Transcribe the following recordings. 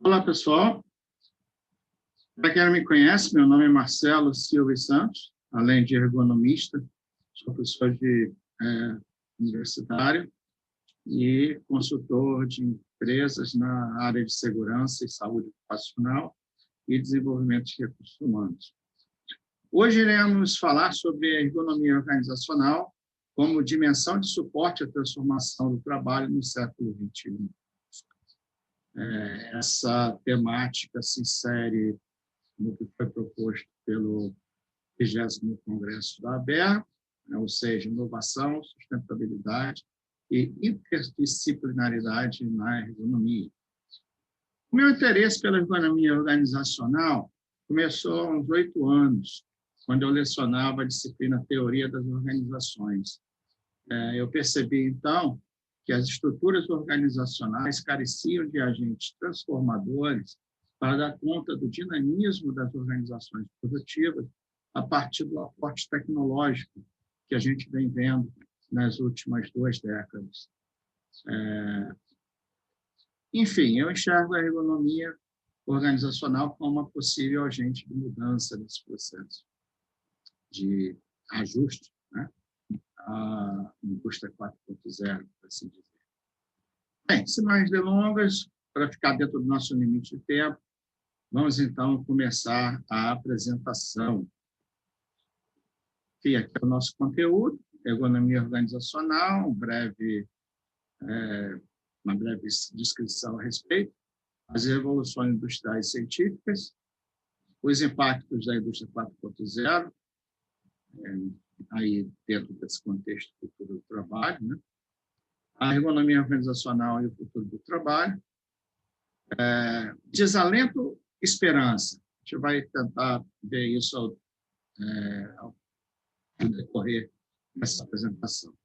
Olá, pessoal. Para quem não me conhece, meu nome é Marcelo Silva Santos, além de ergonomista, sou professor universitário e consultor de empresas na área de segurança e saúde ocupacional e desenvolvimento de recursos humanos. Hoje iremos falar sobre a ergonomia organizacional como dimensão de suporte à transformação do trabalho no século XXI. Essa temática se insere no que foi proposto pelo 20º Congresso da ABER, ou seja, inovação, sustentabilidade e interdisciplinaridade na ergonomia. O meu interesse pela ergonomia organizacional começou há uns 8 anos, quando eu lecionava a disciplina Teoria das Organizações. Eu percebi, então, que as estruturas organizacionais careciam de agentes transformadores para dar conta do dinamismo das organizações produtivas a partir do aporte tecnológico que a gente vem vendo nas últimas 2 décadas. Enfim, eu enxergo a ergonomia organizacional como uma possível agente de mudança nesse processo de ajuste, né, à indústria 4.0, por assim dizer. Bem, sem mais delongas, para ficar dentro do nosso limite de tempo, vamos, então, começar a apresentação. Aqui é o nosso conteúdo, ergonomia organizacional, uma breve descrição a respeito, as revoluções industriais e científicas, os impactos da indústria 4.0, aí dentro desse contexto do futuro do trabalho, né? A ergonomia organizacional e o futuro do trabalho, desalento, esperança. A gente vai tentar ver isso ao decorrer dessa apresentação.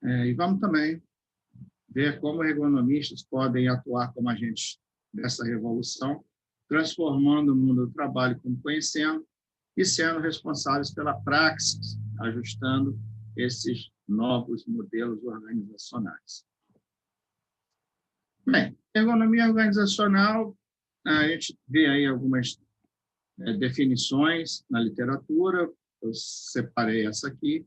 E vamos também ver como ergonomistas podem atuar como agentes dessa revolução, transformando o mundo do trabalho como conhecemos e sendo responsáveis pela praxis, ajustando esses novos modelos organizacionais. Bem, ergonomia organizacional, a gente vê aí algumas definições na literatura. Eu separei essa aqui,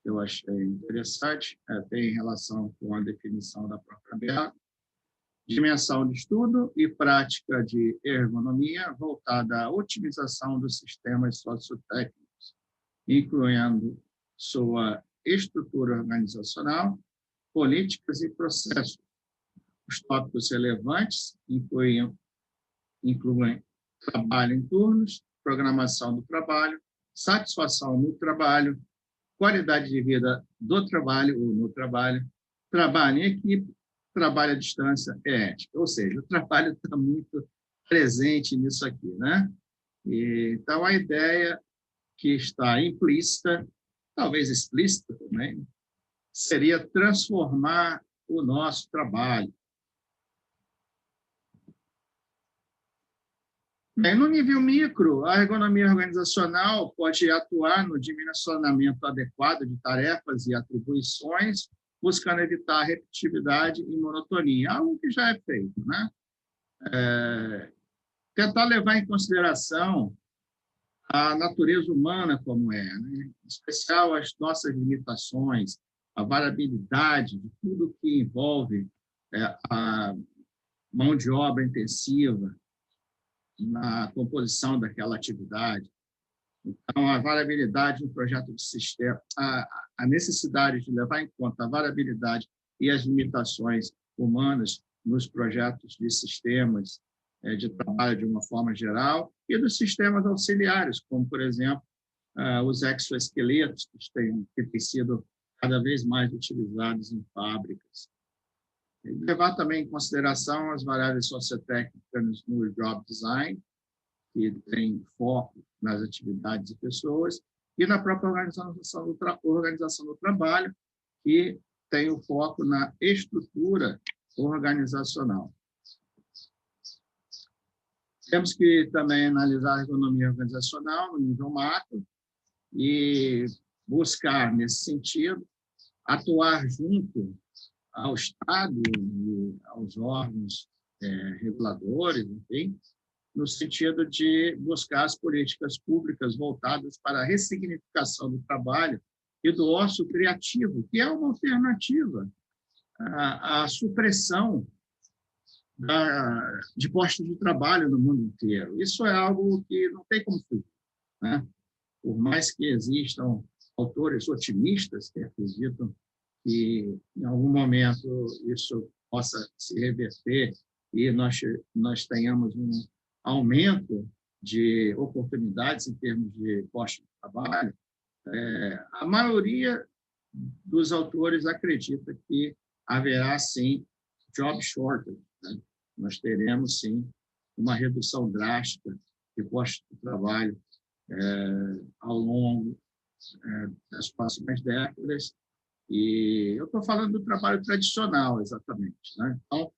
que eu achei interessante, tem relação com a definição da própria BEA. Dimensão de estudo e prática de ergonomia voltada à otimização dos sistemas sociotécnicos, incluindo sua estrutura organizacional, políticas e processos. Os tópicos relevantes incluem trabalho em turnos, programação do trabalho, satisfação no trabalho, qualidade de vida do trabalho ou no trabalho, trabalho em equipe, trabalho à distância e ética. Ou seja, o trabalho está muito presente nisso aqui, né? Então, a ideia que está implícita, talvez explícita também, seria transformar o nosso trabalho. Bem, no nível micro, a ergonomia organizacional pode atuar no dimensionamento adequado de tarefas e atribuições, buscando evitar repetitividade e monotonia, algo que já é feito, né? Tentar levar em consideração a natureza humana como é, né? Em especial as nossas limitações, a variabilidade de tudo que envolve a mão de obra intensiva na composição daquela atividade. Então, a variabilidade no projeto de sistema, a necessidade de levar em conta a variabilidade e as limitações humanas nos projetos de sistemas de trabalho de uma forma geral e dos sistemas auxiliares, como, por exemplo, os exoesqueletos, que têm sido cada vez mais utilizados em fábricas. E levar também em consideração as variáveis sociotécnicas no job design, que tem foco nas atividades e pessoas, e na própria organização do trabalho, que tem o foco na estrutura organizacional. Temos que também analisar a ergonomia organizacional no nível macro e buscar, nesse sentido, atuar junto ao Estado e aos órgãos reguladores, enfim, no sentido de buscar as políticas públicas voltadas para a ressignificação do trabalho e do ócio criativo, que é uma alternativa à supressão de postos de trabalho no mundo inteiro. Isso é algo que não tem como fugir, né? Por mais que existam autores otimistas que acreditam que, em algum momento, isso possa se reverter e nós tenhamos um aumento de oportunidades em termos de postos de trabalho, a maioria dos autores acredita que haverá, sim, job shortage, né? Nós teremos, sim, uma redução drástica de postos de trabalho ao longo das próximas décadas. E eu estou falando do trabalho tradicional, exatamente, né? Então,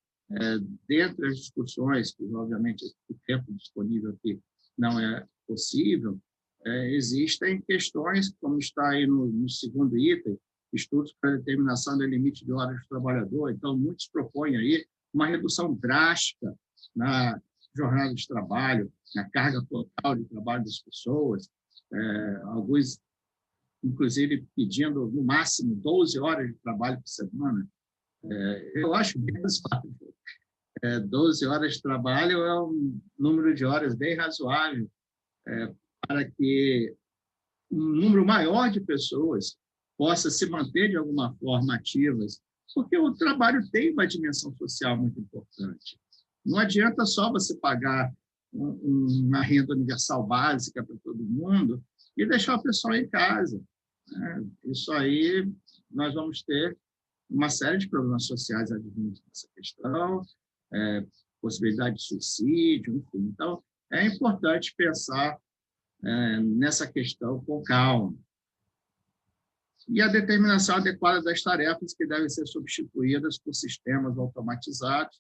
dentre as discussões, que, obviamente, o tempo disponível aqui não é possível, existem questões, como está aí no segundo item, estudos para determinação do limite de horas do trabalhador. Então, muitos propõem aí uma redução drástica na jornada de trabalho, na carga total de trabalho das pessoas, alguns, inclusive, pedindo, no máximo, 12 horas de trabalho por semana. Eu acho bem razoável. 12 horas de trabalho é um número de horas bem razoável para que um número maior de pessoas possa se manter de alguma forma ativas, porque o trabalho tem uma dimensão social muito importante. Não adianta só você pagar uma renda universal básica para todo mundo e deixar o pessoal em casa, né? Isso aí nós vamos ter uma série de problemas sociais advindos dessa questão, possibilidade de suicídio, enfim. Então, é importante pensar nessa questão com calma. E a determinação adequada das tarefas que devem ser substituídas por sistemas automatizados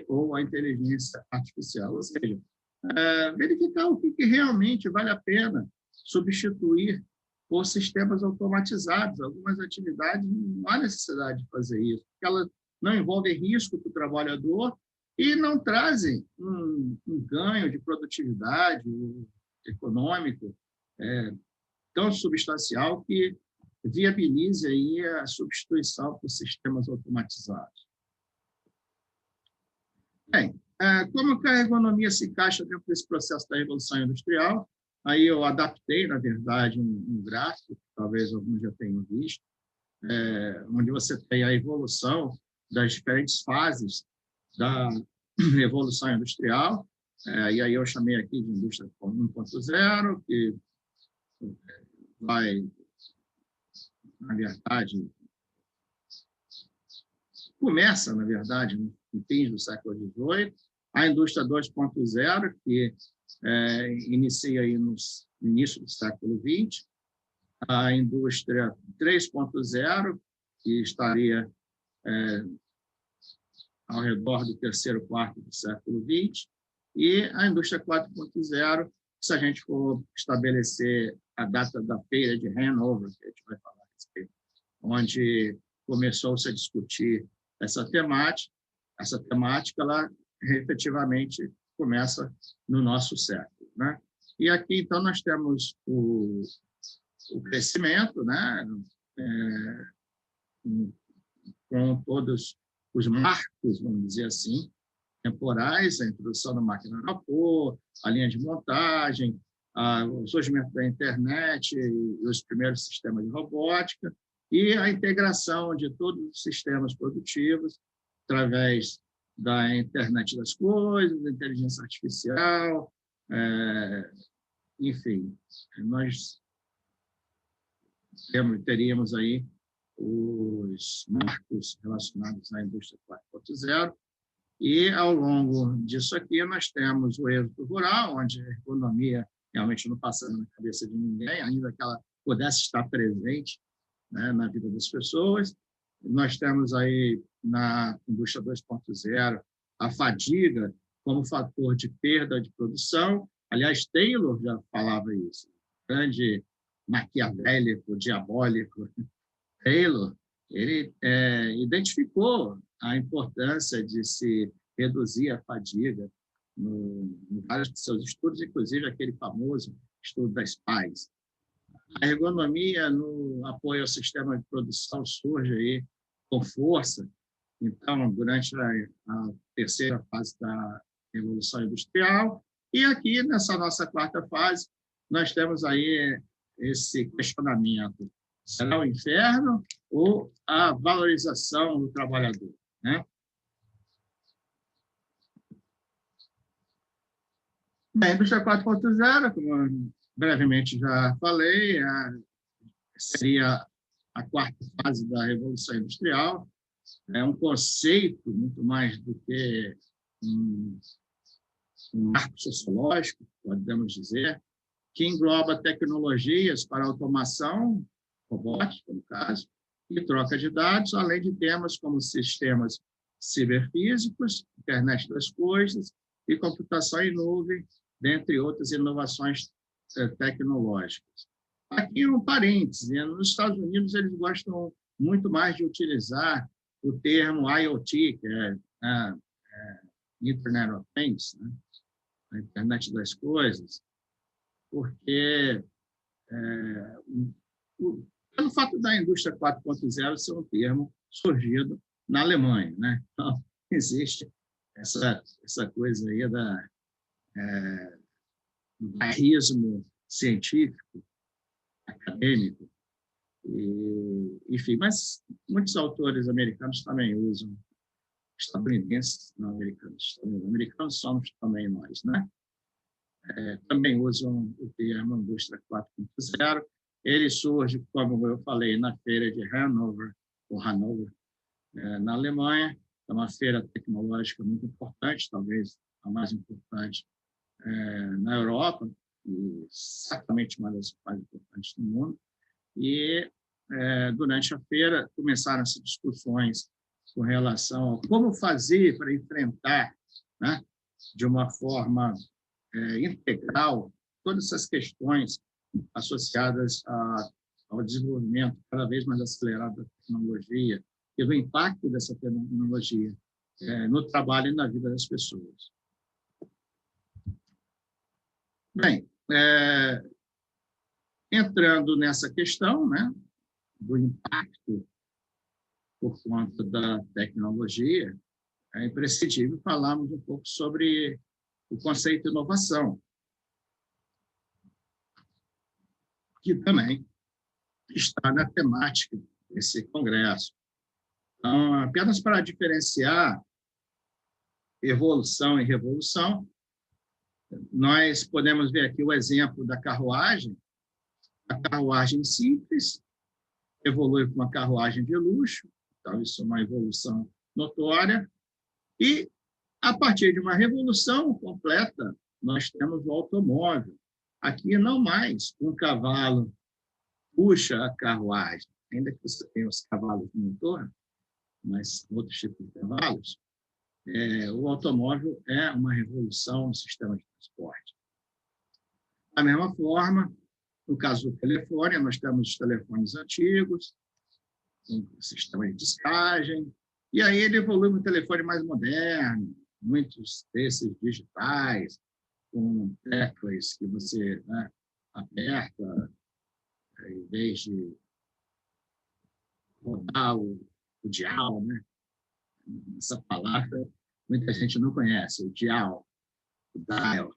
ou a inteligência artificial. Ou seja, verificar o que realmente vale a pena substituir por sistemas automatizados. Algumas atividades não há necessidade de fazer isso, porque elas não envolvem risco para o trabalhador e não trazem um ganho de produtividade econômico tão substancial que viabilize aí a substituição por sistemas automatizados. Bem, como que a ergonomia se encaixa dentro desse processo da Revolução Industrial? Aí eu adaptei, na verdade, um gráfico, que talvez alguns já tenham visto, onde você tem a evolução das diferentes fases da Revolução Industrial, e aí eu chamei aqui de indústria 1.0, que vai, na verdade, começa, na verdade, no fim do século XVIII, a indústria 2.0, que inicia aí no início do século XX, a indústria 3.0, que estaria ao redor do terceiro quarto do século XX, e a indústria 4.0, se a gente for estabelecer a data da feira de Hanover, que a gente vai falar a respeito, onde começou-se a discutir essa temática ela efetivamente começa no nosso século, né? E aqui, então, nós temos o crescimento, né? Com todos os marcos, vamos dizer assim, temporais, a introdução da máquina a vapor, a linha de montagem, o surgimento da internet e os primeiros sistemas de robótica, e a integração de todos os sistemas produtivos através da internet das coisas, da inteligência artificial, enfim, nós teríamos aí os marcos relacionados à indústria 4.0, e, ao longo disso aqui, nós temos o êxodo rural, onde a economia realmente não passa na cabeça de ninguém, ainda que ela pudesse estar presente, né, na vida das pessoas. Nós temos aí, na indústria 2.0, a fadiga como fator de perda de produção. Aliás, Taylor já falava isso, grande maquiavélico, diabólico. Taylor, ele identificou a importância de se reduzir a fadiga em vários de seus estudos, inclusive aquele famoso estudo das PAES. A ergonomia no apoio ao sistema de produção surge aí com força. Então, durante a terceira fase da Revolução Industrial, e aqui, nessa nossa quarta fase, nós temos aí esse questionamento: será o inferno ou a valorização do trabalhador, né? A indústria 4.0, como eu brevemente já falei, seria a quarta fase da Revolução Industrial. É um conceito muito mais do que um marco sociológico, podemos dizer, que engloba tecnologias para automação, robótica, no caso, e troca de dados, além de temas como sistemas ciberfísicos, internet das coisas e computação em nuvem, dentre outras inovações tecnológicas. Aqui um parêntese, nos Estados Unidos eles gostam muito mais de utilizar o termo IoT, que é Internet of Things, né? A internet das coisas, porque pelo fato da indústria 4.0 ser um termo surgido na Alemanha, né? Então, existe essa coisa aí do bairrismo científico, acadêmico, enfim, mas muitos autores americanos também usam, estadunidenses, não americanos, americanos somos também nós, né? Também usam o termo indústria 4.0. Ele surge, como eu falei, na feira de Hannover, na Alemanha. É uma feira tecnológica muito importante, talvez a mais importante na Europa, e certamente uma das mais importantes do mundo. E, durante a feira, começaram-se discussões com relação a como fazer para enfrentar, né, de uma forma integral todas essas questões associadas ao desenvolvimento cada vez mais acelerado da tecnologia e do impacto dessa tecnologia no trabalho e na vida das pessoas. Bem, entrando nessa questão, né, do impacto por conta da tecnologia, é imprescindível falarmos um pouco sobre o conceito de inovação, que também está na temática desse congresso. Então, apenas para diferenciar evolução e revolução, nós podemos ver aqui o exemplo da carruagem. A carruagem simples evolui para uma carruagem de luxo, então isso é uma evolução notória, e a partir de uma revolução completa, nós temos o automóvel. Aqui não mais um cavalo puxa a carruagem, ainda que você tenha os cavalos no motor, mas outros tipos de cavalos, o automóvel é uma revolução no sistema de transporte. Da mesma forma, no caso do telefone, nós temos os telefones antigos, com sistema de discagem, e aí ele evolui para um telefone mais moderno, muitos desses digitais, com teclas que você, né, aperta, em vez de rodar o dial, né? Essa palavra muita gente não conhece, o dial, o dial.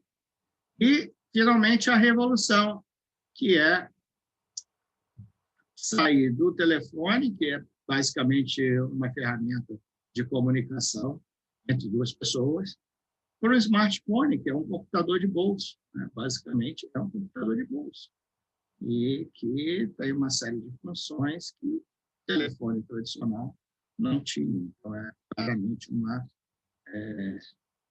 E, finalmente, a revolução, que é sair do telefone, que é basicamente uma ferramenta de comunicação entre duas pessoas, para o smartphone, que é um computador de bolso, né? Basicamente é um computador de bolso, e que tem uma série de funções que o telefone tradicional não tinha. Então, é claramente uma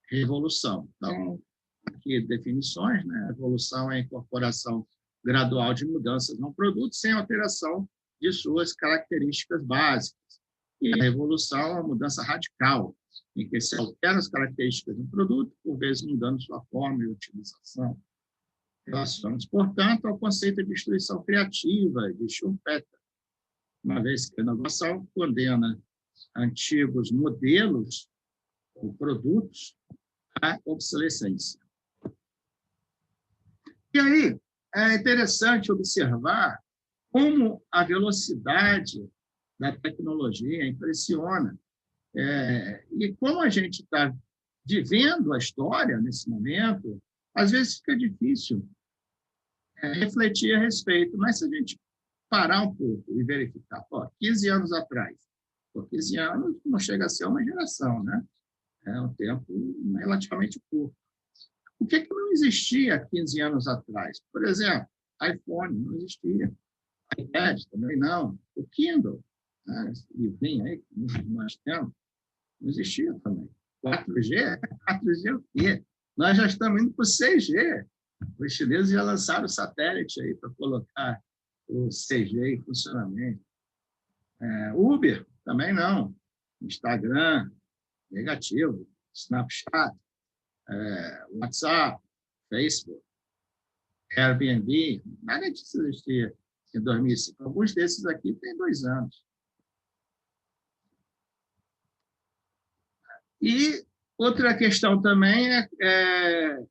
revolução. Então, aqui definições, né? A evolução é a incorporação gradual de mudanças no produto sem alteração de suas características básicas. E a revolução é uma mudança radical, em que se alteram as características do produto, por vezes mudando sua forma e utilização. Relacionamos, portanto, ao conceito de destruição criativa, de Schumpeter, uma vez que a inovação condena antigos modelos produtos à obsolescência. E aí é interessante observar como a velocidade da tecnologia impressiona. E como a gente está vivendo a história nesse momento, às vezes fica difícil refletir a respeito, mas se a gente parar um pouco e verificar, 15 anos atrás, 15 anos não chega a ser uma geração, né? É um tempo relativamente curto. O que não existia 15 anos atrás? Por exemplo, iPhone não existia, iPad também não, o Kindle, né? Esse livrinho aí que nós temos, não existia também. 4G? 4G o quê? Nós já estamos indo para o 6G. Os chineses já lançaram o satélite aí para colocar o 6G em funcionamento. Uber, também não. Instagram, negativo. Snapchat, WhatsApp, Facebook, Airbnb, nada disso existia em 2005. Alguns desses aqui têm 2 anos. E outra questão também é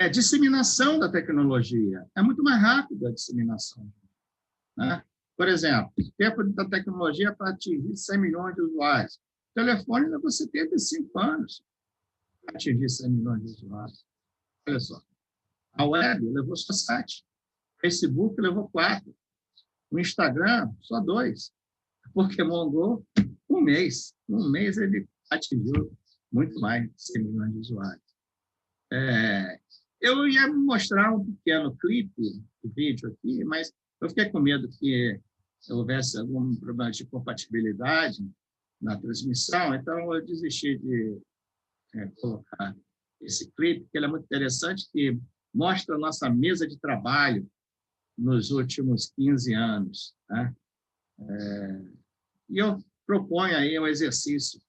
a disseminação da tecnologia. É muito mais rápida a disseminação, né? Por exemplo, o tempo da tecnologia para atingir 100 milhões de usuários. O telefone levou 75 anos para atingir 100 milhões de usuários. Olha só. A web levou só 7. O Facebook levou 4. O Instagram, só 2. O Pokémon Go, 1 mês. 1 mês ele atingiu muito mais de 100 milhões de usuários. Eu ia mostrar um pequeno clipe de vídeo aqui, mas eu fiquei com medo que houvesse algum problema de compatibilidade na transmissão, então eu desisti de colocar esse clipe, que ele é muito interessante, que mostra a nossa mesa de trabalho nos últimos 15 anos, né? E eu proponho aí um exercício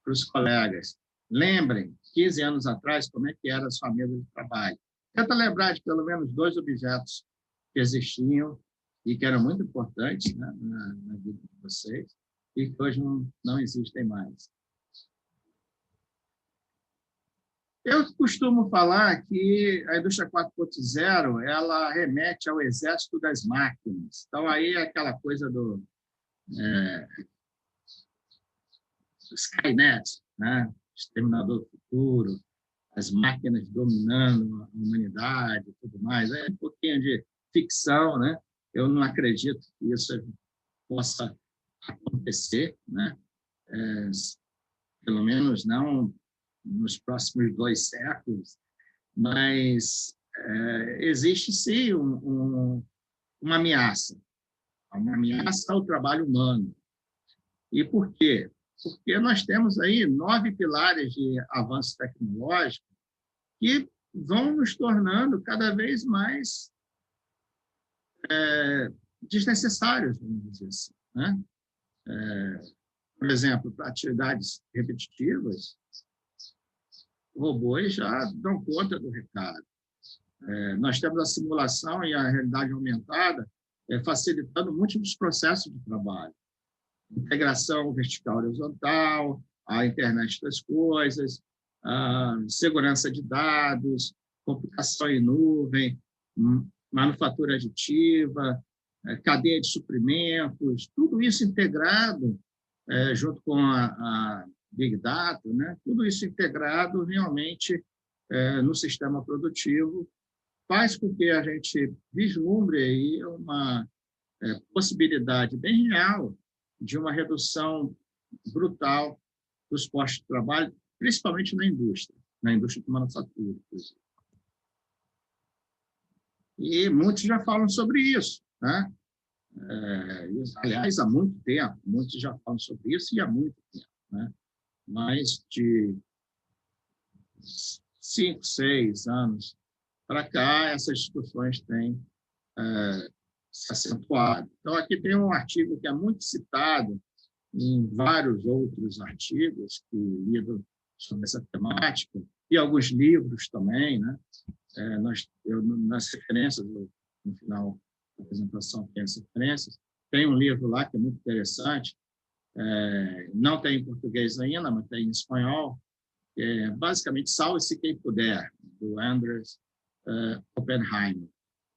para os colegas. Lembrem, 15 anos atrás, como é que era a sua mesa de trabalho. Tenta lembrar de pelo menos 2 objetos que existiam e que eram muito importantes, né, na vida de vocês e que hoje não existem mais. Eu costumo falar que a indústria 4.0 ela remete ao exército das máquinas. Então, aí é aquela coisa do Skynet, né? Exterminador do futuro, as máquinas dominando a humanidade e tudo mais. É um pouquinho de ficção, né? Eu não acredito que isso possa acontecer, né? Pelo menos não nos próximos 2 séculos, mas existe sim uma ameaça ao trabalho humano. E por quê? Porque nós temos aí 9 pilares de avanço tecnológico que vão nos tornando cada vez mais desnecessários, vamos dizer assim, né? Por exemplo, para atividades repetitivas, robôs já dão conta do recado. Nós temos a simulação e a realidade aumentada facilitando muitos dos processos de trabalho. Integração vertical e horizontal, a internet das coisas, a segurança de dados, computação em nuvem, manufatura aditiva, cadeia de suprimentos, tudo isso integrado junto com a Big Data, né? Tudo isso integrado realmente no sistema produtivo faz com que a gente vislumbre aí uma possibilidade bem real de uma redução brutal dos postos de trabalho, principalmente na indústria de manufatura, inclusive. E muitos já falam sobre isso, né? Aliás, há muito tempo, muitos já falam sobre isso e há muito tempo, né? Mais de 5, 6 anos para cá, essas discussões têm se acentuado. Então, aqui tem um artigo que é muito citado em vários outros artigos que lidam sobre essa temática, e alguns livros também, né? Nas referências, no final da apresentação tem as referências, tem um livro lá que é muito interessante, não tem em português ainda, mas tem em espanhol, basicamente Salve-se Quem Puder, do Andres Oppenheimer.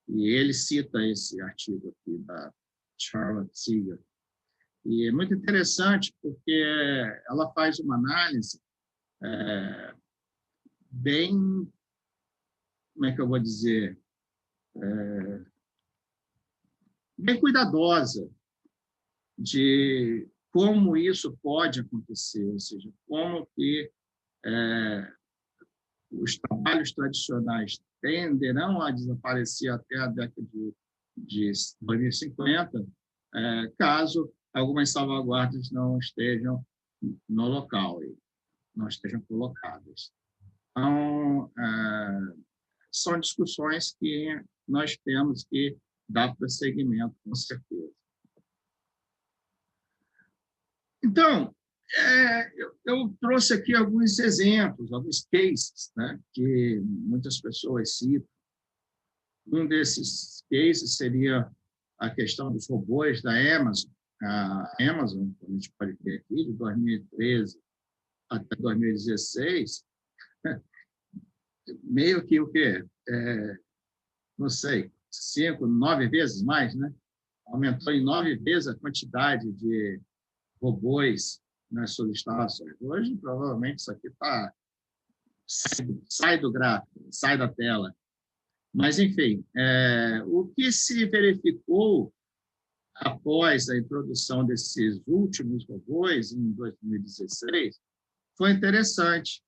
E ele cita esse artigo aqui da Charlotte Seeger. E é muito interessante porque ela faz uma análise bem, como é que eu vou dizer, bem cuidadosa de como isso pode acontecer, ou seja, como que os trabalhos tradicionais tenderão a desaparecer até a década de 2050, caso algumas salvaguardas não estejam no local, não estejam colocadas. Então, são discussões que nós temos que dar prosseguimento, com certeza. Então, eu trouxe aqui alguns exemplos, alguns cases, né, que muitas pessoas citam. Um desses cases seria a questão dos robôs da Amazon. A Amazon, como a gente pode ver aqui, de 2013 até 2016, meio que o quê? Não sei, 5, 9 vezes mais, né? Aumentou em 9 vezes a quantidade de robôs nas suas instalações. Hoje, provavelmente, isso aqui sai do gráfico, sai da tela. Mas, enfim, o que se verificou após a introdução desses últimos robôs, em 2016, foi interessante,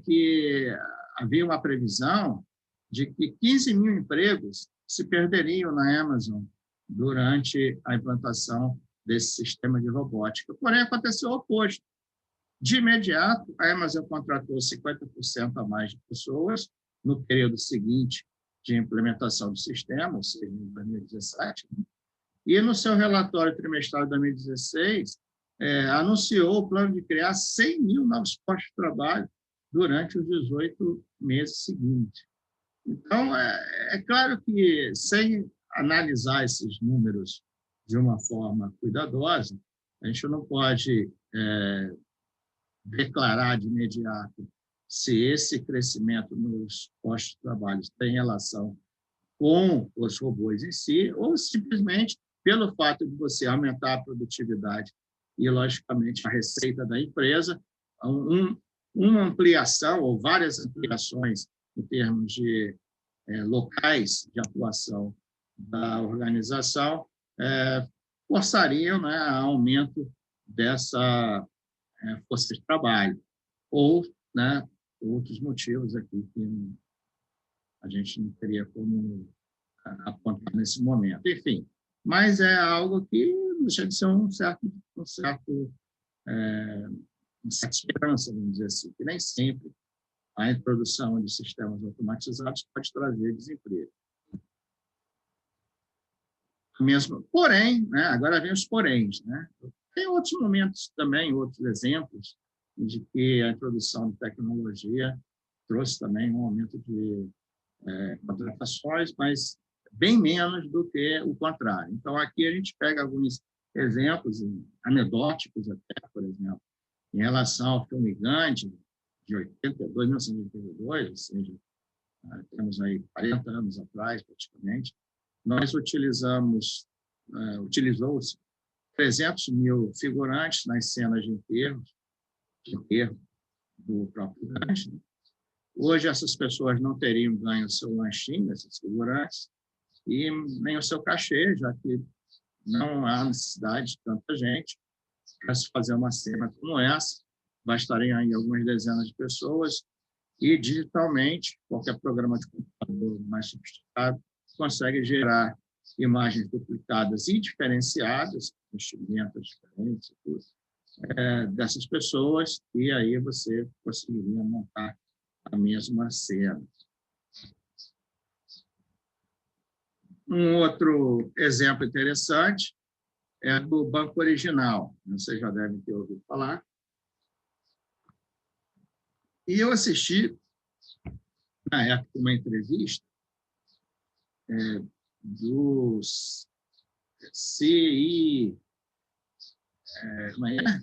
que havia uma previsão de que 15 mil empregos se perderiam na Amazon durante a implantação desse sistema de robótica. Porém, aconteceu o oposto. De imediato, a Amazon contratou 50% a mais de pessoas no período seguinte de implementação do sistema, ou seja, em 2017, e no seu relatório trimestral de 2016, anunciou o plano de criar 100 mil novos postos de trabalho durante os 18 meses seguintes. Então, é claro que, sem analisar esses números de uma forma cuidadosa, a gente não pode declarar de imediato se esse crescimento nos postos de trabalho tem relação com os robôs em si, ou simplesmente pelo fato de você aumentar a produtividade e, logicamente, a receita da empresa, uma ampliação ou várias ampliações em termos de locais de atuação da organização forçariam, né, a aumento dessa força de trabalho, ou, né, outros motivos aqui que a gente não teria como apontar nesse momento. Enfim, mas é algo que deixa de ser uma certa esperança, vamos dizer assim, que nem sempre a introdução de sistemas automatizados pode trazer desemprego. Mesmo, porém, né, agora vem os poréns, né? Tem outros momentos também, outros exemplos de que a introdução de tecnologia trouxe também um aumento de contratações, mas bem menos do que o contrário. Então, aqui a gente pega alguns exemplos anedóticos até, por exemplo, em relação ao filme Gandhi, de 1982, ou seja, temos aí 40 anos atrás, praticamente, nós utilizou-se 300 mil figurantes nas cenas de enterro do próprio Gandhi. Hoje, essas pessoas não teriam ganho o seu lanchinho, esses figurantes, e nem o seu cachê, já que não há necessidade de tanta gente para se fazer uma cena como essa. Bastariam aí algumas dezenas de pessoas e, digitalmente, qualquer programa de computador mais sofisticado consegue gerar imagens duplicadas e diferenciadas, vestimentas diferentes, dessas pessoas, e aí você conseguiria montar a mesma cena. Um outro exemplo interessante é do Banco Original. Vocês já devem ter ouvido falar. E eu assisti, na época, uma entrevista do CEO como é?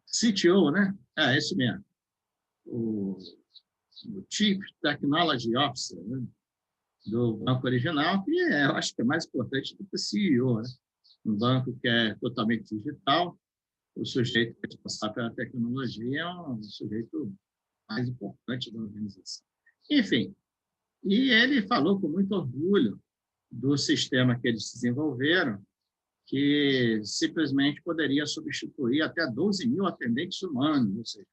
CTO, né? É isso mesmo. O Chief Technology Officer, né? Do banco original, que eu acho que é mais importante do que o CEO, né? Um banco que é totalmente digital, o sujeito que é responsável pela tecnologia é um sujeito mais importante da organização. Enfim, e ele falou com muito orgulho do sistema que eles desenvolveram, que simplesmente poderia substituir até 12 mil atendentes humanos, ou seja,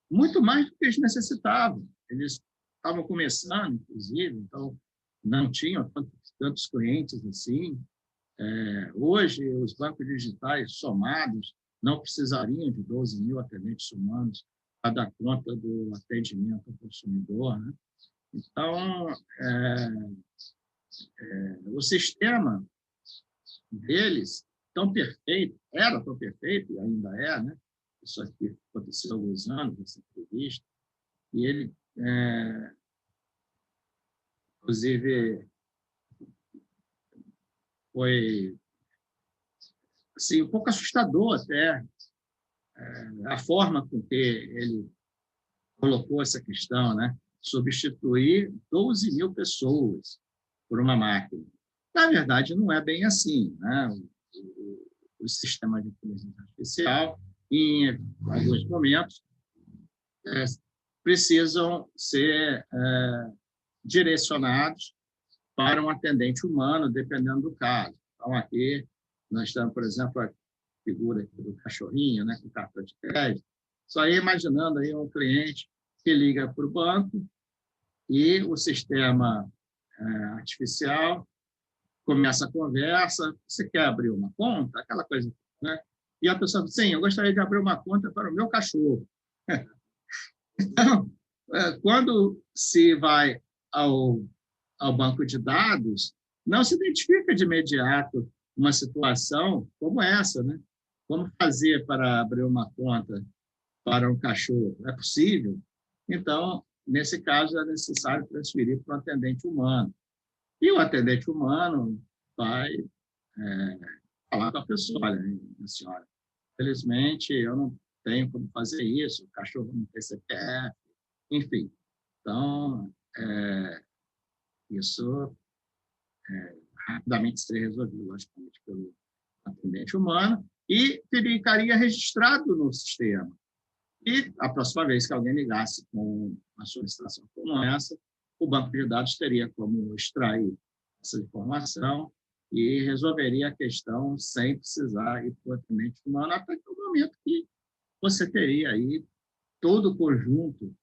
muito mais do que eles necessitavam. Eles estavam começando, inclusive, então não tinham tantos clientes assim. Hoje, os bancos digitais somados não precisariam de 12 mil atendentes humanos para dar conta do atendimento ao consumidor, né? Então, o sistema deles, tão perfeito, era tão perfeito, e ainda é, né? Isso aqui aconteceu há alguns anos, essa entrevista, e ele, inclusive, foi assim, um pouco assustador até a forma com que ele colocou essa questão, né? Substituir 12 mil pessoas por uma máquina. Na verdade, não é bem assim, né? O sistema de inteligência artificial, em alguns momentos, precisam ser direcionados para um atendente humano, dependendo do caso. Então, aqui, nós estamos, por exemplo, a figura aqui do cachorrinho, né, com cartão de crédito. Só aí imaginando aí um cliente que liga para o banco e o sistema artificial começa a conversa, você quer abrir uma conta? Aquela coisa, né? E a pessoa diz, sim, eu gostaria de abrir uma conta para o meu cachorro. Então, quando se vai ao banco de dados, não se identifica de imediato uma situação como essa, né? Como fazer para abrir uma conta para um cachorro? É possível? Então, nesse caso, é necessário transferir para um atendente humano. E o atendente humano vai falar com a pessoa, olha, senhora, infelizmente, eu não tenho como fazer isso, o cachorro não tem CPF, enfim. Então, isso rapidamente seria resolvido, logicamente, pelo atendente humano e ficaria registrado no sistema. E a próxima vez que alguém ligasse com uma solicitação como essa, o banco de dados teria como extrair essa informação e resolveria a questão sem precisar ir para o atendente humano, até que o momento que você teria aí todo o conjunto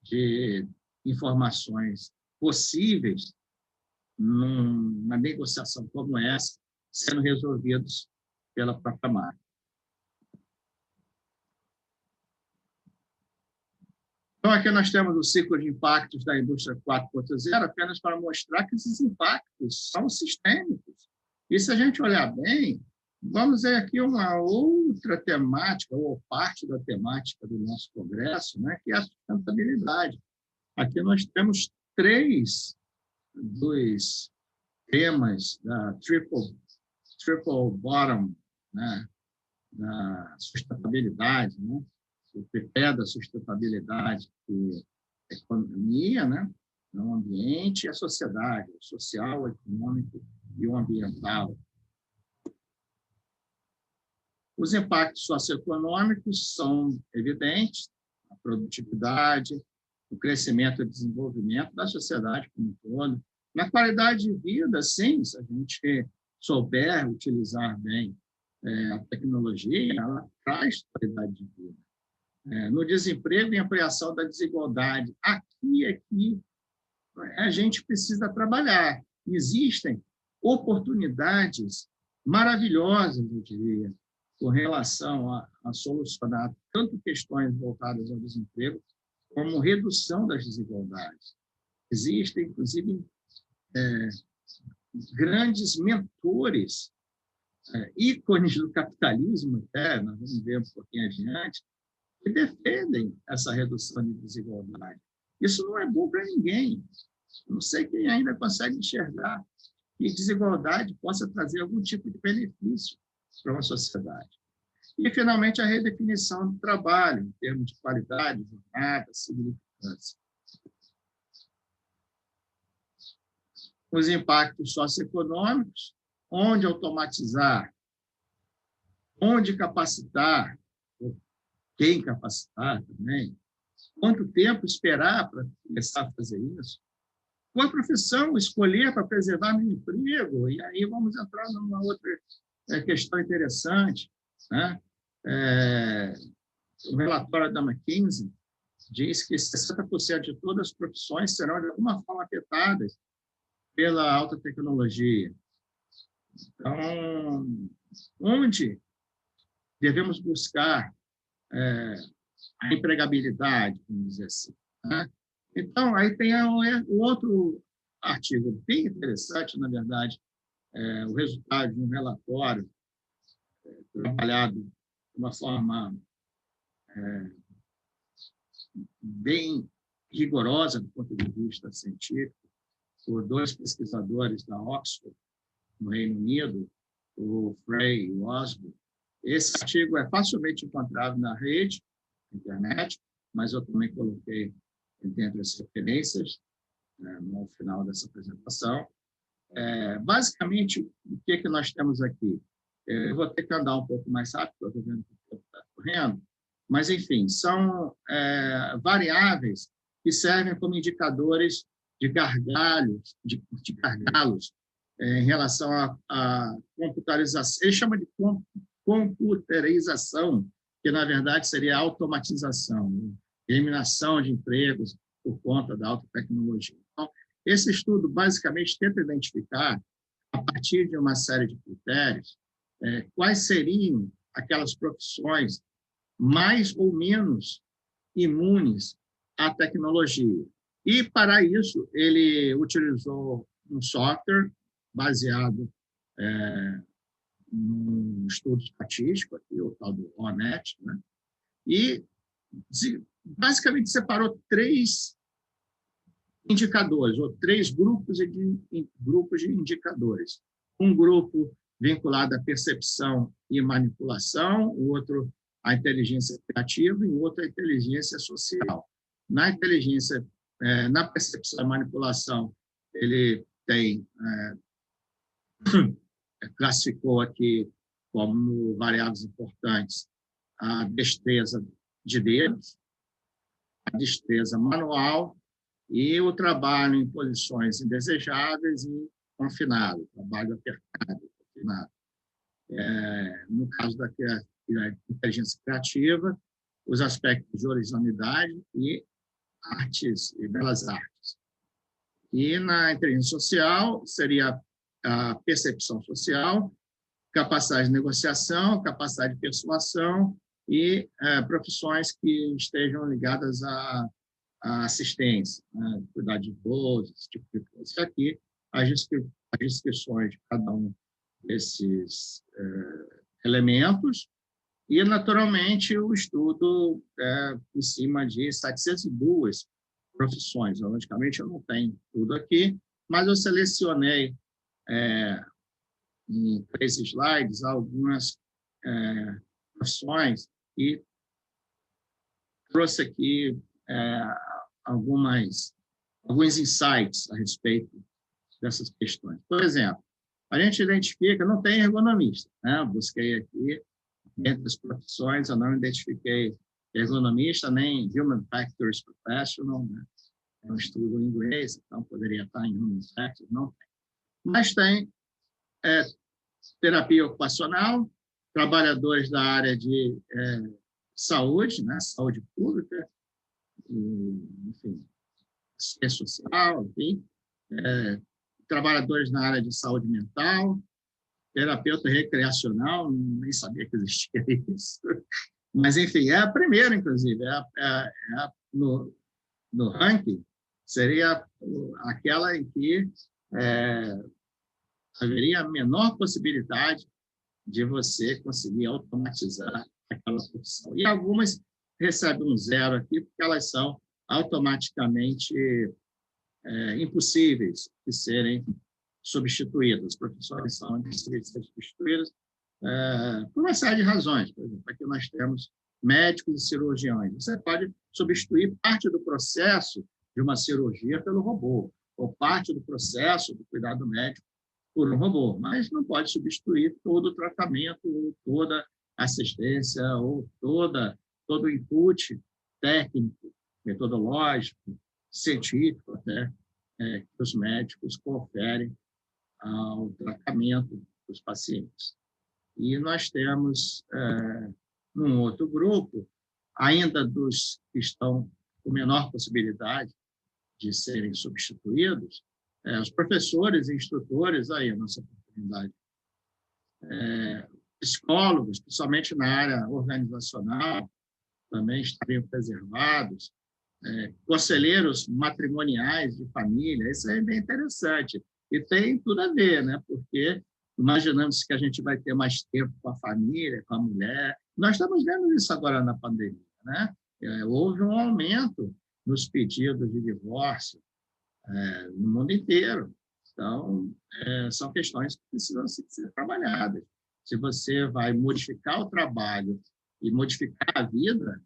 de informações possíveis numa negociação como essa, sendo resolvidos pela própria marca. Então, aqui nós temos o ciclo de impactos da indústria 4.0, apenas para mostrar que esses impactos são sistêmicos. E se a gente olhar bem, vamos ver aqui uma outra temática, ou parte da temática do nosso congresso, né, que é a sustentabilidade. Aqui nós temos 3 dos temas da triple bottom, né, da sustentabilidade, né, o tripé da sustentabilidade, que é a economia, né, o ambiente e a sociedade, o social, o econômico e o ambiental. Os impactos socioeconômicos são evidentes, a produtividade, o crescimento e desenvolvimento da sociedade como um todo. Na qualidade de vida, sim, se a gente souber utilizar bem a tecnologia, ela traz qualidade de vida. No desemprego e ampliação da desigualdade. Aqui a gente precisa trabalhar. Existem oportunidades maravilhosas, eu diria, com relação a solucionar tanto questões voltadas ao desemprego, como redução das desigualdades. Existem, inclusive, grandes mentores, ícones do capitalismo, até, nós vamos ver um pouquinho adiante, que defendem essa redução de desigualdade. Isso não é bom para ninguém. Não sei quem ainda consegue enxergar que desigualdade possa trazer algum tipo de benefício para uma sociedade. E, finalmente, a redefinição do trabalho, em termos de qualidade, jornada, significância. Os impactos socioeconômicos, onde automatizar, onde capacitar, quem capacitar também, quanto tempo esperar para começar a fazer isso, qual profissão escolher para preservar meu emprego, e aí vamos entrar numa outra questão interessante, né? O relatório da McKinsey diz que 60% de todas as profissões serão, de alguma forma, afetadas pela alta tecnologia. Então, onde devemos buscar a empregabilidade, vamos dizer assim, né? Então, aí tem o outro artigo bem interessante, na verdade, o resultado de um relatório trabalhado de uma forma bem rigorosa do ponto de vista científico, por 2 pesquisadores da Oxford, no Reino Unido, o Frey e o Osborne. Esse artigo é facilmente encontrado na rede, na internet, mas eu também coloquei dentre as referências no final dessa apresentação. Basicamente, o que nós temos aqui? Eu vou ter que andar um pouco mais rápido, eu estou vendo que o tempo está correndo, mas, enfim, são variáveis que servem como indicadores de gargalos, em relação à computarização. Ele chama de computerização, que, na verdade, seria automatização, né? Eliminação de empregos por conta da alta tecnologia. Então, esse estudo, basicamente, tenta identificar, a partir de uma série de critérios, quais seriam aquelas profissões mais ou menos imunes à tecnologia. E, para isso, ele utilizou um software baseado num estudo estatístico, aqui, o tal do ONET, né? E, basicamente, separou 3 indicadores, ou 3 grupos de indicadores. Um grupo vinculado à percepção e manipulação, o outro à inteligência criativa e o outro à inteligência social. Na inteligência, na percepção e manipulação, ele classificou aqui como variáveis importantes a destreza de dedos, a destreza manual e o trabalho em posições indesejáveis e confinado, trabalho apertado, confinado. No caso da inteligência criativa, os aspectos de horizontalidade e artes e belas artes. E na inteligência social, seria a percepção social, capacidade de negociação, capacidade de persuasão e profissões que estejam ligadas à assistência, né? Cuidar de idosos, esse tipo de coisa. E aqui, as descrições de cada um desses elementos e, naturalmente, o estudo em cima de 702 profissões. Logicamente, eu não tenho tudo aqui, mas eu selecionei em 3 slides algumas profissões e trouxe aqui alguns insights a respeito dessas questões. Por exemplo, a gente identifica, não tem ergonomista, né? Busquei aqui, entre as profissões, eu não identifiquei ergonomista, nem Human Factors Professional, né? É um estudo em inglês, então poderia estar em Human Factors, não tem. Mas tem terapia ocupacional, trabalhadores da área de saúde, né? Saúde pública, enfim, assistência social, enfim, trabalhadores na área de saúde mental, terapeuta recreacional, nem sabia que existia isso. Mas, enfim, é a primeira, inclusive, no ranking, seria aquela em que haveria a menor possibilidade de você conseguir automatizar aquela profissão. E algumas recebem um 0 aqui, porque elas são automaticamente impossíveis de serem substituídas. As profissões são de ser substituídas por uma série de razões. Por exemplo, aqui nós temos médicos e cirurgiões. Você pode substituir parte do processo de uma cirurgia pelo robô, ou parte do processo do cuidado médico por um robô, mas não pode substituir todo o tratamento, ou toda assistência, ou todo o input técnico, metodológico, científico até, que os médicos conferem ao tratamento dos pacientes. E nós temos, num outro grupo, ainda dos que estão com menor possibilidade de serem substituídos, os professores e instrutores, aí a nossa oportunidade, psicólogos, principalmente na área organizacional, também estariam preservados, conselheiros matrimoniais de família, isso é bem interessante. E tem tudo a ver, né? Porque imaginamos que a gente vai ter mais tempo com a família, com a mulher. Nós estamos vendo isso agora na pandemia, né? Houve um aumento nos pedidos de divórcio no mundo inteiro. Então, são questões que precisam ser trabalhadas. Se você vai modificar o trabalho e modificar a vida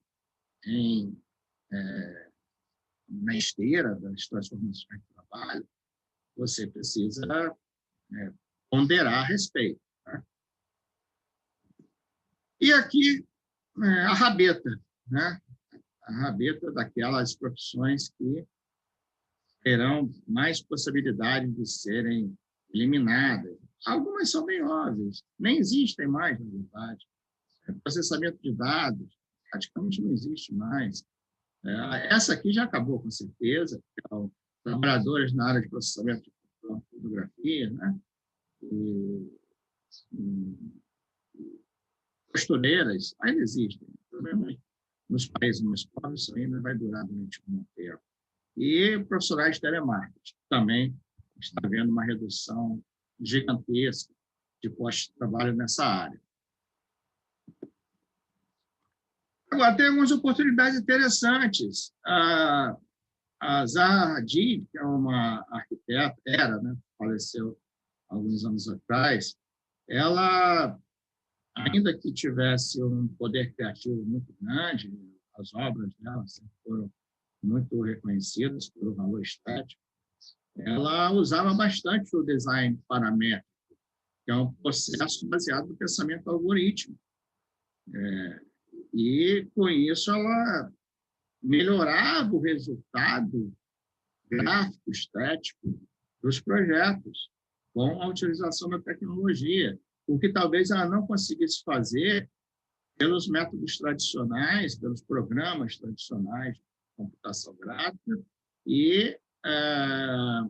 na esteira das transformações do trabalho, você precisa ponderar a respeito. Tá? E aqui, a rabeta, né? A rabeta daquelas profissões que terão mais possibilidade de serem eliminadas. Algumas são bem óbvias, nem existem mais, na verdade. Processamento de dados praticamente não existe mais. Essa aqui já acabou, com certeza, que são trabalhadores na área de processamento de fotografia, né? Costureiras ainda existem. Nos países mais pobres, isso ainda vai durar durante um tempo. E profissionais de telemarketing. Também está havendo uma redução gigantesca de postos de trabalho nessa área. Agora, tem algumas oportunidades interessantes. A Zaha Hadid, que é uma arquiteta, né, faleceu alguns anos atrás, ela, ainda que tivesse um poder criativo muito grande, as obras dela sempre foram muito reconhecidas pelo valor estético, ela usava bastante o design paramétrico, que é um processo baseado no pensamento algorítmico. E, com isso, ela melhorava o resultado gráfico, estético dos projetos, com a utilização da tecnologia, o que talvez ela não conseguisse fazer pelos métodos tradicionais, pelos programas tradicionais de computação gráfica,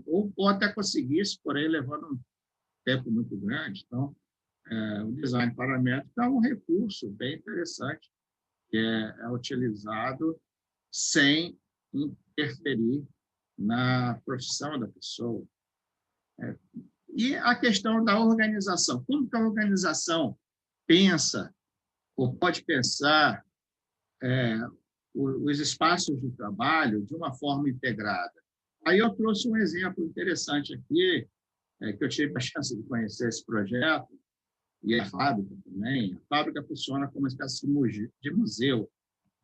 ou até conseguisse, porém, levando um tempo muito grande. Então, o design paramétrico é um recurso bem interessante, que é utilizado sem interferir na profissão da pessoa. E a questão da organização. Como que a organização pensa, ou pode pensar, os espaços de trabalho de uma forma integrada? Aí eu trouxe um exemplo interessante aqui, que eu tive a chance de conhecer esse projeto, e a fábrica também. A fábrica funciona como uma espécie de museu.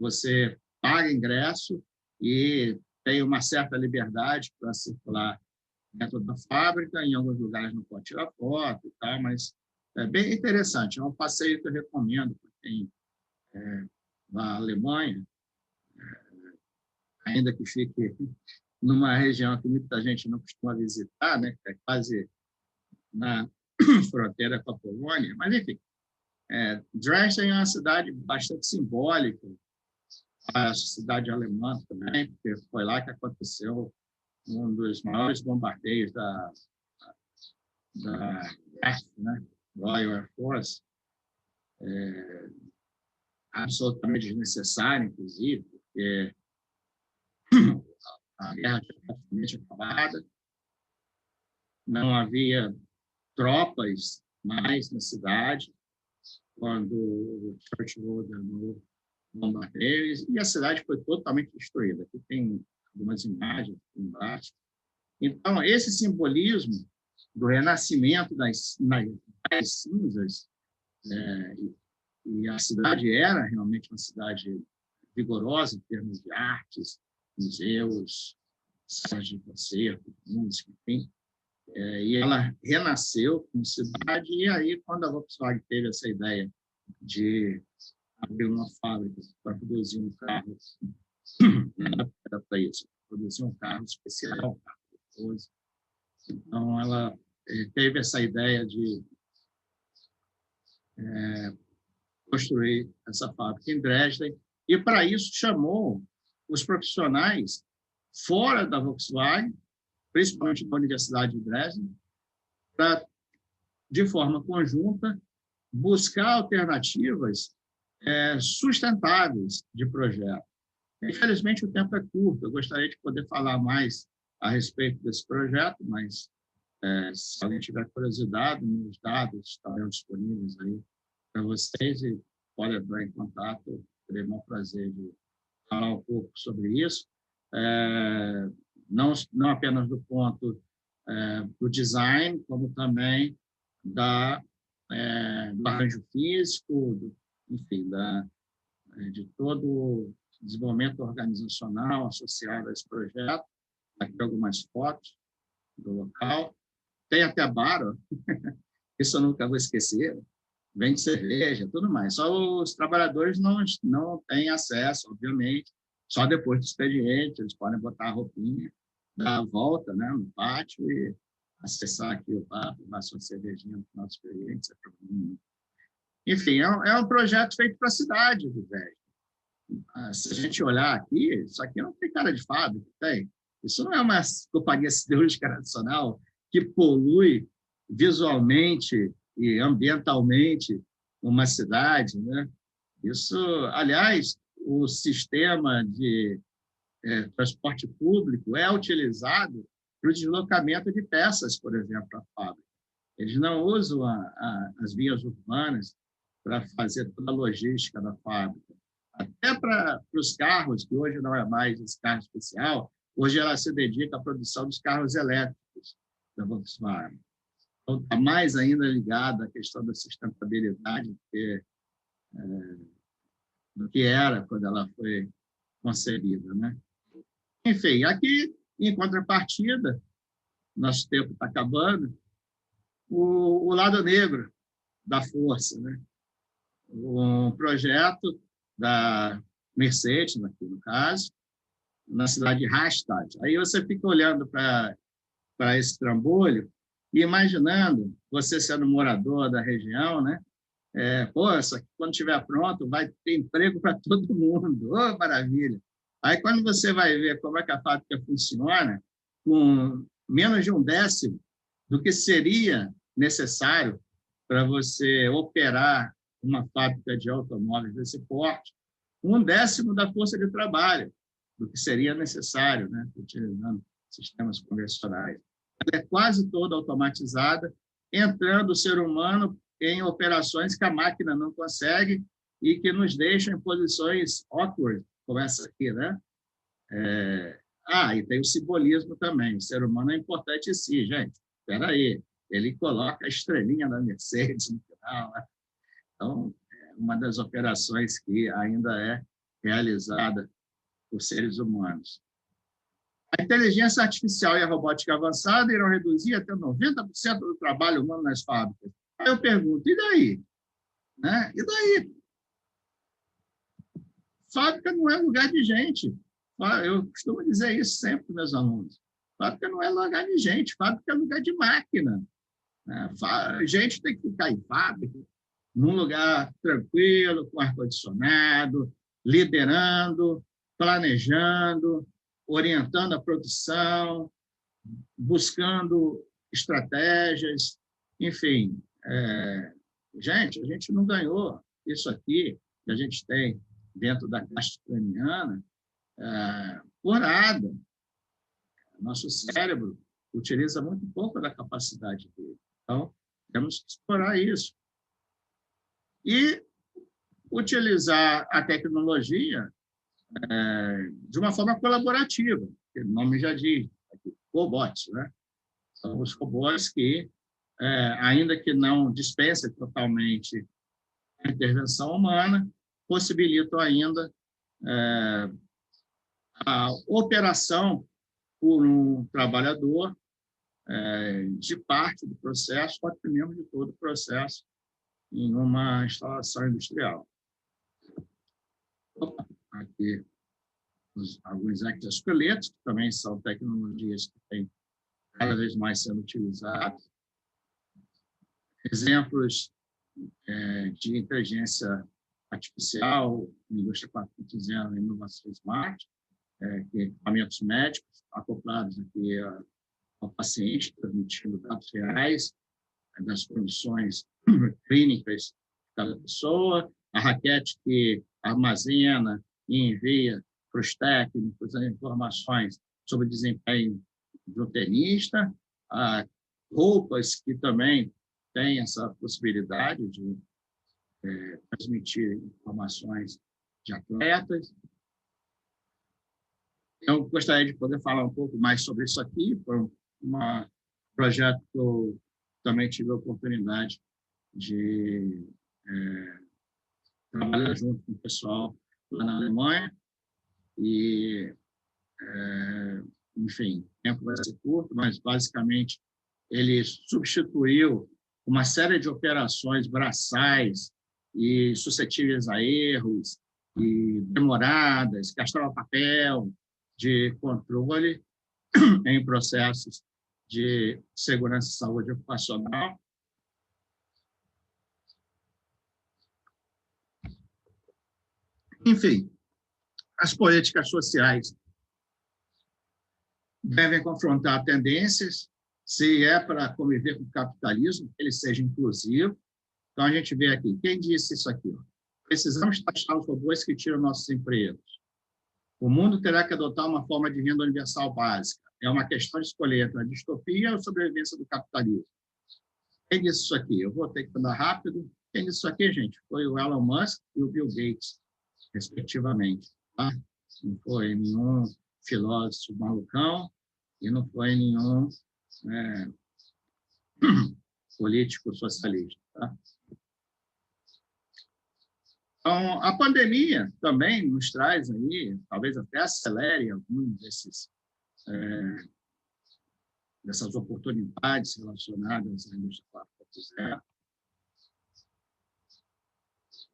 Você paga ingresso e tem uma certa liberdade para circular dentro da fábrica, em alguns lugares não pode tirar foto e tal, mas é bem interessante. É um passeio que eu recomendo para quem na Alemanha, ainda que fique numa região que muita gente não costuma visitar, né, que é quase na fronteira com a Polônia, mas, enfim, Dresden é uma cidade bastante simbólica, a cidade alemã também, porque foi lá que aconteceu um dos maiores bombardeios da RAF, né, Royal Air Force, absolutamente desnecessário, inclusive, porque a guerra tinha praticamente acabada, não havia tropas mais na cidade quando o Churchill ordenou bombardeios, e a cidade foi totalmente destruída. Aqui tem algumas imagens embaixo. Então, esse simbolismo do renascimento das cinzas, e a cidade era realmente uma cidade vigorosa em termos de artes, museus, salas de concerto, música, enfim. E ela renasceu como cidade, e aí, quando a Volkswagen teve essa ideia de abrir uma fábrica para produzir um carro, era para isso, produzir um carro especial, um carro luxuoso. Então, ela teve essa ideia de construir essa fábrica em Dresden, e, para isso, chamou os profissionais fora da Volkswagen, principalmente da Universidade de Dresden, para, de forma conjunta, buscar alternativas sustentáveis de projeto. Infelizmente, o tempo é curto. Eu gostaria de poder falar mais a respeito desse projeto, mas se alguém tiver curiosidade, os dados estarão disponíveis aí para vocês e pode entrar em contato. Terei o maior prazer de falar um pouco sobre isso. Não apenas do ponto do design, como também do arranjo físico, enfim, de todo o desenvolvimento organizacional associado a esse projeto. Aqui algumas fotos do local. Tem até bar, ó. Isso eu nunca vou esquecer. Vende cerveja, tudo mais. Só os trabalhadores não têm acesso, obviamente. Só depois do expediente, eles podem botar a roupinha, dar a volta, né, no pátio e acessar aqui o bar, tomar sua cervejinha no final do expediente. Enfim, é um projeto feito para a cidade do Velho. Se a gente olhar aqui, isso aqui não tem cara de fábrica, tem. Isso não é uma companhia siderúrgica nacional que polui visualmente e ambientalmente uma cidade, né? Isso, aliás, o sistema de transporte público é utilizado para o deslocamento de peças, por exemplo, à fábrica. Eles não usam as vias urbanas para fazer toda a logística da fábrica. Até para os carros, que hoje não é mais esse carro especial, hoje ela se dedica à produção dos carros elétricos da Volkswagen. Então, está mais ainda ligada à questão da sustentabilidade do que era quando ela foi concebida, né? Enfim, aqui, em contrapartida, nosso tempo está acabando, o lado negro da força, né? Um projeto da Mercedes, aqui no caso, na cidade de Rastatt. Aí você fica olhando para esse trambolho e imaginando, você sendo morador da região, né? Isso aqui, quando estiver pronto, vai ter emprego para todo mundo. Oh, maravilha! Aí, quando você vai ver como é que a fábrica funciona, com menos de 1/10 do que seria necessário para você operar uma fábrica de automóveis desse porte, 1/10 da força de trabalho do que seria necessário, né, utilizando sistemas convencionais. Ela é quase toda automatizada, entrando o ser humano em operações que a máquina não consegue e que nos deixam em posições awkward, como essa aqui, né? E tem o simbolismo também. O ser humano é importante em si, gente. Espera aí, ele coloca a estrelinha da Mercedes no final, né? Então, é uma das operações que ainda é realizada por seres humanos. A inteligência artificial e a robótica avançada irão reduzir até 90% do trabalho humano nas fábricas. Aí eu pergunto, e daí? Né? E daí? Fábrica não é lugar de gente. Eu costumo dizer isso sempre para meus alunos. Fábrica não é lugar de gente, fábrica é lugar de máquina. Gente tem que ficar em fábrica, num lugar tranquilo, com ar-condicionado, liderando, planejando, orientando a produção, buscando estratégias, enfim. Gente, a gente não ganhou isso aqui que a gente tem dentro da caixa craniana por nada. Nosso cérebro utiliza muito pouco da capacidade dele. Então, temos que explorar isso. E utilizar a tecnologia de uma forma colaborativa, que o nome já diz, cobots, né? São os robôs que, ainda que não dispensem totalmente a intervenção humana, possibilitam ainda a operação por um trabalhador de parte do processo, ou até mesmo de todo o processo em uma instalação industrial. Aqui alguns exoesqueletos, que também são tecnologias que têm cada vez mais sendo utilizadas. Exemplos de inteligência artificial, indústria 4.0, inovação smart, equipamentos médicos acoplados aqui ao paciente, transmitindo dados reais das condições clínicas de cada pessoa, a raquete que armazena e envia para os técnicos as informações sobre o desempenho do tenista, roupas que também têm essa possibilidade de transmitir informações de atletas. Eu gostaria de poder falar um pouco mais sobre isso aqui, foi um projeto que eu também tive a oportunidade de trabalhar junto com o pessoal lá na Alemanha, e, enfim, o tempo vai ser curto, mas, basicamente, ele substituiu uma série de operações braçais e suscetíveis a erros, e demoradas, gastava papel de controle em processos de segurança e saúde ocupacional. Enfim, as políticas sociais devem confrontar tendências, se é para conviver com o capitalismo, que ele seja inclusivo. Então, a gente vê aqui, quem disse isso aqui? Precisamos taxar os robôs que tiram nossos empregos. O mundo terá que adotar uma forma de renda universal básica. É uma questão de escolher entre a distopia ou a sobrevivência do capitalismo. Quem disse isso aqui? Eu vou ter que andar rápido. Quem disse isso aqui, gente? Foi o Elon Musk e o Bill Gates, respectivamente. Tá? Não foi nenhum filósofo malucão e não foi nenhum político socialista. Tá? Então, a pandemia também nos traz aí, talvez até acelere alguns dessas oportunidades relacionadas à indústria 4.0.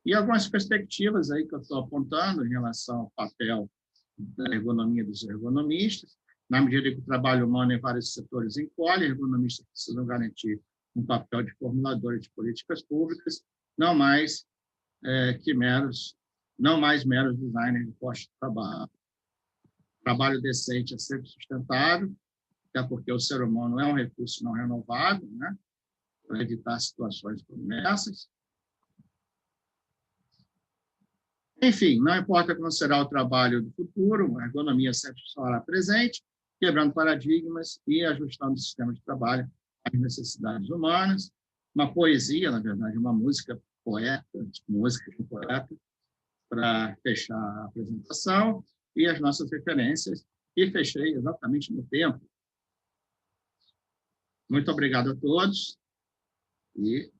E algumas perspectivas aí que eu estou apontando em relação ao papel da ergonomia dos ergonomistas. Na medida que o trabalho humano em vários setores encolhe, ergonomistas precisam garantir um papel de formuladores de políticas públicas, não mais meros designers de postos de trabalho. Trabalho decente é sempre sustentável, até porque o ser humano é um recurso não renovável, né? Para evitar situações como essas. Enfim, não importa como será o trabalho do futuro, a ergonomia sempre estará presente, quebrando paradigmas e ajustando o sistema de trabalho às necessidades humanas. Uma poesia, na verdade, uma música poeta, para fechar a apresentação, e as nossas referências, e fechei exatamente no tempo. Muito obrigado a todos, e